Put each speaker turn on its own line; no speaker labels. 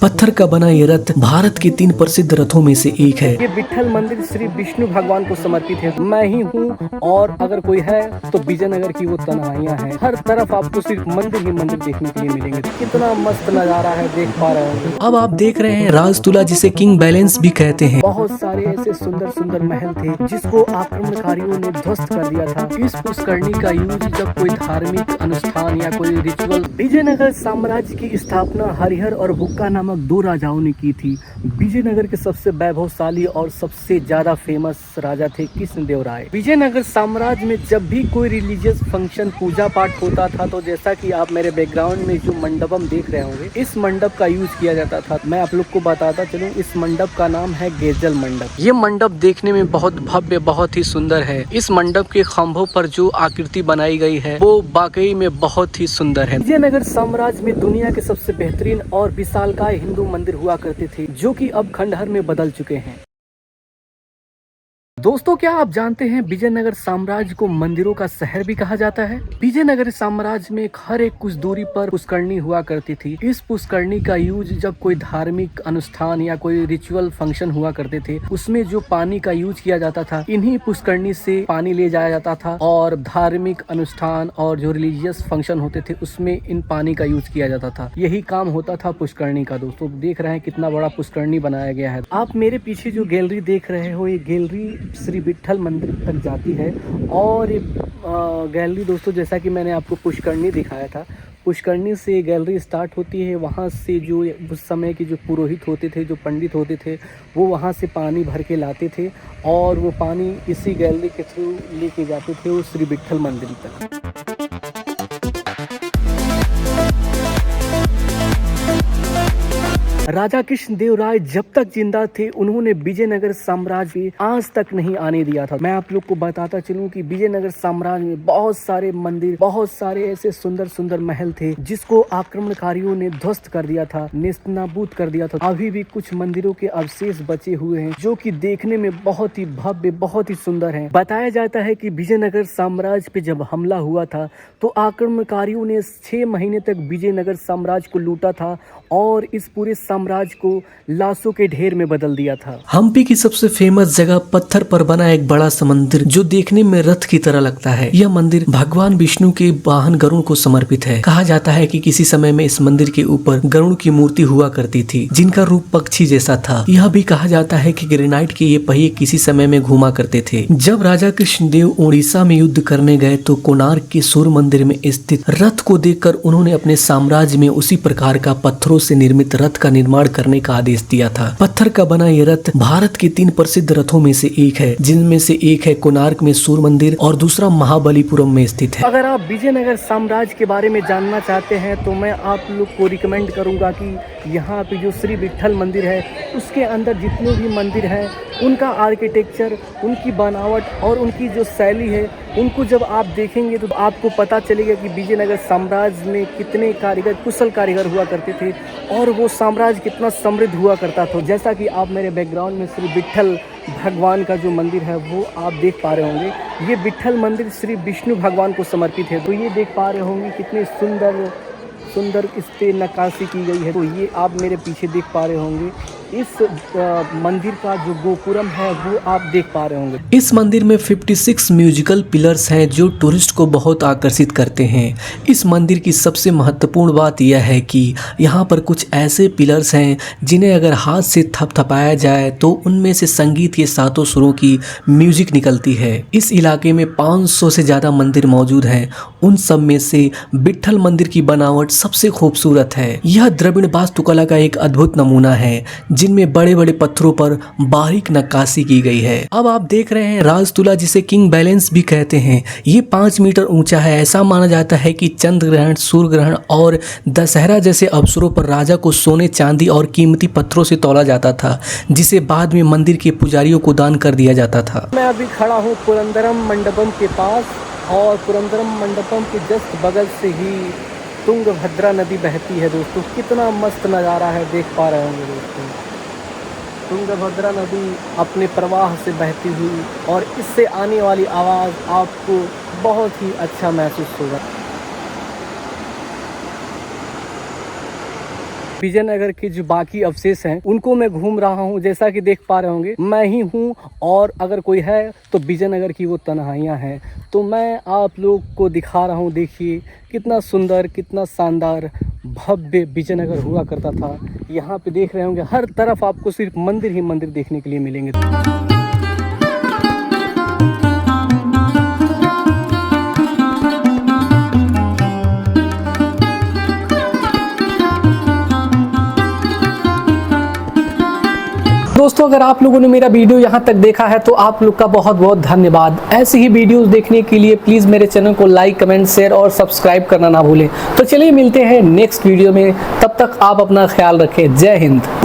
पत्थर का बना ये रथ भारत के 3 प्रसिद्ध रथों में से एक है।
ये विठल मंदिर श्री विष्णु भगवान को समर्पित है। मैं ही हूँ और अगर कोई है तो विजयनगर की वो तन्हाइयाँ हैं। हर तरफ आपको सिर्फ मंदिर ही मंदिर देखने के लिए मिलेंगे। कितना मस्त नजारा है, देख पा रहे होंगे।
अब आप देख रहे हैं राजतुला, जिसे किंग बैलेंस भी कहते हैं।
बहुत सारे ऐसे सुंदर सुंदर महल थे जिसको आक्रमणकारियों ने ध्वस्त कर दिया था। इस पुष्करणी का यूज जब कोई धार्मिक अनुष्ठान या कोई रिचुअल। विजयनगर साम्राज्य की स्थापना हरिहर और बुक्का नामक 2 राजाओं ने की थी। विजयनगर के सबसे वैभवशाली और सबसे ज्यादा फेमस राजा थे कृष्णदेवराय। विजयनगर साम्राज्य में जब भी कोई रिलीजियस फंक्शन, पूजा पाठ होता था तो जैसा कि आप मेरे बैकग्राउंड में जो मंडपम देख रहे होंगे, इस मंडप का यूज किया जाता था। मैं आप लोग को बताता चलूं, इस मंडप का नाम है गेजल मंडप। ये मंडप देखने में बहुत भव्य, बहुत ही सुंदर है। इस मंडप के खंभों पर जो आकृति बनाई गई है वो वाकई में बहुत ही सुंदर है। विजयनगर साम्राज्य में दुनिया के सबसे बेहतरीन और विशालकाय हिंदू मंदिर हुआ करते थे, जो कि अब खंडहर में बदल चुके हैं। दोस्तों, क्या आप जानते हैं विजयनगर साम्राज्य को मंदिरों का शहर भी कहा जाता है। विजयनगर साम्राज्य में हर एक कुछ दूरी पर पुष्करणी हुआ करती थी। इस पुष्करणी का यूज जब कोई धार्मिक अनुष्ठान या कोई रिचुअल फंक्शन हुआ करते थे, उसमें जो पानी का यूज किया जाता था, इन्हीं पुष्करणी से पानी ले जाया जाता था। और धार्मिक अनुष्ठान और जो रिलीजियस फंक्शन होते थे उसमें इन पानी का यूज किया जाता था। यही काम होता था पुष्करणी का। दोस्तों देख रहे हैं कितना बड़ा पुष्करणी बनाया गया है। आप मेरे पीछे जो गैलरी देख रहे हो, ये गैलरी श्री विठल मंदिर तक जाती है। और ये गैलरी दोस्तों, जैसा कि मैंने आपको पुष्करणी दिखाया था, पुष्करणी से गैलरी स्टार्ट होती है। वहाँ से जो उस समय के जो पुरोहित होते थे, जो पंडित होते थे, वो वहाँ से पानी भर के लाते थे और वो पानी इसी गैलरी के थ्रू लेके जाते थे वो श्री विठल मंदिर तक। राजा कृष्णदेवराय जब तक जिंदा थे, उन्होंने विजयनगर साम्राज्य में आज तक नहीं आने दिया था। मैं आप लोग को बताता चलूं कि विजयनगर साम्राज्य में बहुत सारे मंदिर, बहुत सारे ऐसे सुंदर सुंदर महल थे जिसको आक्रमणकारियों ने ध्वस्त कर दिया था, नेस्तनाबूद कर दिया था। अभी भी कुछ मंदिरों के अवशेष बचे हुए हैं जो कि देखने में बहुत ही भव्य, बहुत ही सुंदर हैं। बताया जाता है कि विजयनगर साम्राज्य पे जब हमला हुआ था तो आक्रमणकारियों ने 6 महीने तक विजयनगर साम्राज्य को लूटा था और इस पूरे साम्राज्य को लाशों के ढेर में बदल दिया था।
हम्पी की सबसे फेमस जगह पत्थर पर बना एक बड़ा सा मंदिर जो देखने में रथ की तरह लगता है। यह मंदिर भगवान विष्णु के वाहन गरुड़ को समर्पित है। कहा जाता है कि किसी समय में इस मंदिर के ऊपर गरुड़ की मूर्ति हुआ करती थी, जिनका रूप पक्षी जैसा था। यह भी कहा जाता है कि ग्रेनाइट के ये पहिए किसी समय में घूमा करते थे। जब राजा कृष्णदेव उड़ीसा में युद्ध करने गए तो कोणार्क के सूर्य मंदिर में स्थित रथ को देखकर उन्होंने अपने साम्राज्य में उसी प्रकार का पत्थरों से निर्मित रथ का निर्माण करने का आदेश दिया था। पत्थर का बना ये रथ भारत के 3 प्रसिद्ध रथों में से एक है, जिनमें से एक है कोणार्क में सूर्य मंदिर और दूसरा महाबलीपुरम में स्थित है।
अगर आप विजयनगर साम्राज्य के बारे में जानना चाहते हैं तो मैं आप लोग को रिकमेंड करूंगा कि यहाँ पे जो श्री विठल मंदिर है, उसके अंदर जितने भी मंदिर हैं, उनका आर्किटेक्चर, उनकी बनावट और उनकी जो शैली है, उनको जब आप देखेंगे तो आपको पता चलेगा कि विजयनगर साम्राज्य में कितने कारीगर, कुशल कारीगर हुआ करते थे और वो साम्राज्य कितना समृद्ध हुआ करता था। जैसा कि आप मेरे बैकग्राउंड में श्री विठल भगवान का जो मंदिर है वो आप देख पा रहे होंगे। ये विठल मंदिर श्री विष्णु भगवान को समर्पित है। तो ये देख पा रहे होंगे कितने सुंदर सुंदर इस पे नक्काशी की गई है। तो ये आप मेरे पीछे देख पा रहे होंगे, इस मंदिर का जो गोपुरम है वो आप देख पा रहे होंगे।
इस मंदिर में 56 म्यूजिकल पिलर्स हैं जो टूरिस्ट को बहुत आकर्षित करते हैं। इस मंदिर की सबसे महत्वपूर्ण बात यह है कि यहाँ पर कुछ ऐसे पिलर्स हैं जिन्हें अगर हाथ से थपथपाया जाए तो उनमें से संगीत के सातों सुरों की म्यूजिक निकलती है। इस इलाके में 500 से ज्यादा मंदिर मौजूद हैं। उन सब में से विठल मंदिर की बनावट सबसे खूबसूरत है। यह द्रविड़ वास्तुकला का एक अद्भुत नमूना है जिनमें बड़े बड़े पत्थरों पर बारीक नक्काशी की गई है। अब आप देख रहे हैं राजतुला, जिसे किंग बैलेंस भी कहते हैं। ये 5 मीटर ऊंचा है। ऐसा माना जाता है कि चंद्र ग्रहण, सूर्य ग्रहण और दशहरा जैसे अवसरों पर राजा को सोने, चांदी और कीमती पत्थरों से तौला जाता था, जिसे बाद में मंदिर के पुजारियों को दान कर दिया जाता था।
मैं अभी खड़ा हूँ पुरंदरम मंडपम के पास और पुरंदरम मंडपम के जस्ट बगल से ही तुंगभद्रा नदी बहती है। दोस्तों कितना मस्त नज़ारा है, देख पा रहे होंगे दोस्तों। तुंगभद्रा नदी अपने प्रवाह से बहती हुई और इससे आने वाली आवाज़ आपको बहुत ही अच्छा महसूस होगा। विजयनगर के जो बाकी अवशेष हैं उनको मैं घूम रहा हूँ। जैसा कि देख पा रहे होंगे मैं ही हूँ, और अगर कोई है तो विजयनगर की वो तन्हाइयाँ हैं। तो मैं आप लोग को दिखा रहा हूँ, देखिए कितना सुंदर, कितना शानदार भव्य विजयनगर हुआ करता था। यहाँ पे देख रहे होंगे हर तरफ आपको सिर्फ मंदिर ही मंदिर देखने के लिए मिलेंगे। दोस्तों, अगर आप लोगों ने मेरा वीडियो यहाँ तक देखा है तो आप लोग का बहुत बहुत धन्यवाद। ऐसी ही वीडियोस देखने के लिए प्लीज़ मेरे चैनल को लाइक, कमेंट, शेयर और सब्सक्राइब करना ना भूलें। तो चलिए मिलते हैं नेक्स्ट वीडियो में, तब तक आप अपना ख्याल रखें। जय हिंद।